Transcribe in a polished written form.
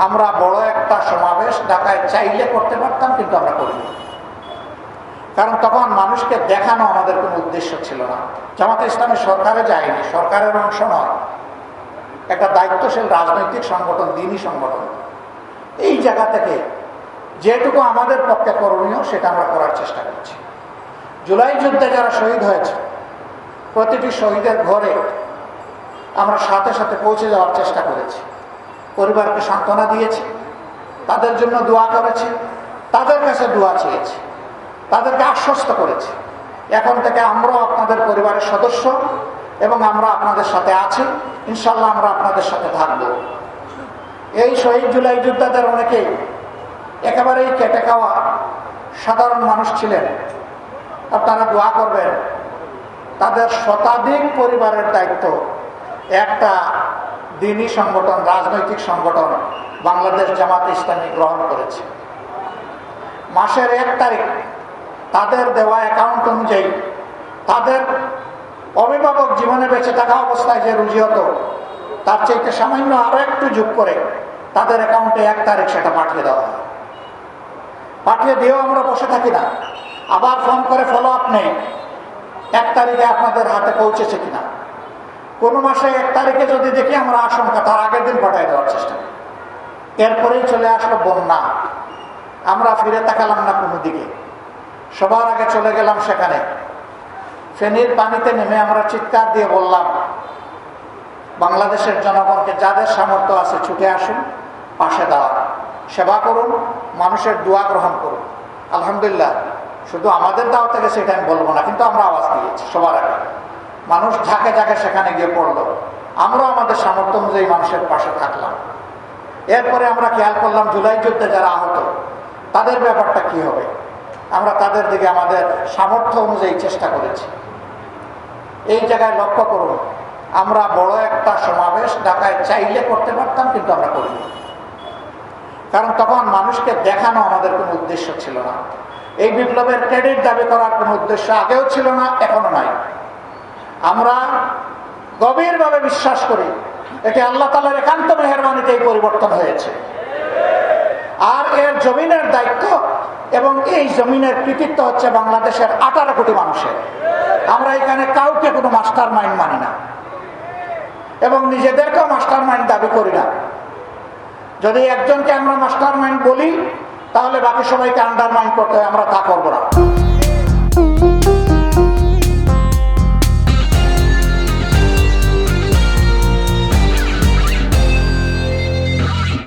আমরা বড় একটা সমাবেশ ঢাকায় চাইলে করতে পারতাম, কিন্তু আমরা করিনি। কারণ তখন মানুষকে দেখানো আমাদের কোনো উদ্দেশ্য ছিল না। জামাতে ইসলামী সরকারে যায়নি, সরকারের অংশ নয়, একটা দায়িত্বশীল রাজনৈতিক সংগঠন, দ্বীনি সংগঠন। এই জায়গা থেকে যেটুকু আমাদের পক্ষে করণীয় সেটা আমরা করার চেষ্টা করছি। জুলাই যুদ্ধে যারা শহীদ হয়েছে, প্রতিটি শহীদের ঘরে আমরা সাথে সাথে পৌঁছে যাওয়ার চেষ্টা করেছি, পরিবারকে সান্ত্বনা দিয়েছি, তাদের জন্য দোয়া করেছি, তাদের কাছে দোয়া চেয়েছি, তাদেরকে আশ্বস্ত করেছি এখন থেকে আমরাও আপনাদের পরিবারের সদস্য এবং আমরা আপনাদের সাথে আছি, ইনশাল্লাহ আমরা আপনাদের সাথে থাকব। এই শহীদ জুলাই যোদ্ধাদের অনেকেই একেবারেই কেটে খাওয়া সাধারণ মানুষ ছিলেন। আপনারা দোয়া করবেন, তাদের শতাধিক পরিবারের দায়িত্ব একটা দ্বীনি সংগঠন, রাজনৈতিক সংগঠন বাংলাদেশ জামাতে ইসলামী গ্রহণ করেছে। মাসের 1 তারিখ তাদের দেওয়া অ্যাকাউন্ট অনুযায়ী তাদের অভিভাবক জীবনে বেঁচে থাকা অবস্থায় যে রুজি হতো তার চাইতে সামান্য আরো একটু যোগ করে তাদের অ্যাকাউন্টে 1 তারিখ সেটা পাঠিয়ে দেওয়া হয়। পাঠিয়ে দিয়েও আমরা বসে থাকি না, আবার ফোন করে ফলো আপ নেই 1 তারিখে আপনাদের হাতে পৌঁছেছে কিনা। কোন মাসে 1 তারিখে যদি দেখি আমরা আশঙ্কা, তার আগের দিন পাঠিয়ে দেওয়ার চেষ্টা করি। এরপরেই চলে আসলো বন্যা, আমরা ফিরে তাকালাম না কোনো দিকে, সবার আগে চলে গেলাম সেখানে। ফেনীর পানিতে নেমে আমরা চিৎকার দিয়ে বললাম বাংলাদেশের জনগণকে, যাদের সামর্থ্য আছে ছুটে আসুন, পাশে দাঁড়ান, সেবা করুন, মানুষের দোয়া গ্রহণ করুন। আলহামদুলিল্লাহ, শুধু আমাদের দাওয়াত থেকে সেটা আমি বলবো না, কিন্তু আমরা আওয়াজ দিয়েছি সবার আগে। মানুষ ঝাঁকে ঝাঁকে সেখানে গিয়ে পড়লো, আমরাও আমাদের সামর্থ্য অনুযায়ী মানুষের পাশে থাকলাম। এরপরে আমরা খেয়াল করলাম জুলাই যুদ্ধে যারা আহত তাদের ব্যাপারটা কি হবে, আমরা তাদের দিকে আমাদের সামর্থ্য অনুযায়ী চেষ্টা করেছি। এই জায়গায় লক্ষ্য করুন, আমরা বড় একটা সমাবেশ ঢাকায় চাইলে করতে পারতাম, কিন্তু আমরা করিনি। কারণ তখন মানুষকে দেখানো আমাদের কোনো উদ্দেশ্য ছিল না। এই বিপ্লবের ক্রেডিট দাবি করার কোনো উদ্দেশ্য আগেও ছিল না, এখনো নাই। আমরা গভীরভাবে বিশ্বাস করি এটি আল্লাহ তাআলার একান্ত মেহেরবানিতে এই পরিবর্তন হয়েছে। আর এর জমিনের দায়িত্ব এবং এই জমিনের কৃতিত্ব হচ্ছে বাংলাদেশের 18 কোটি মানুষের। আমরা এখানে কাউকে কোনো মাস্টার মাইন্ড মানি না এবং নিজেদেরকেও মাস্টার মাইন্ড দাবি করি না। যদি একজনকে আমরা মাস্টার মাইন্ড বলি তাহলে বাকি সবাইকে আন্ডারমাইন্ড করতে হয়, আমরা তা করবো না।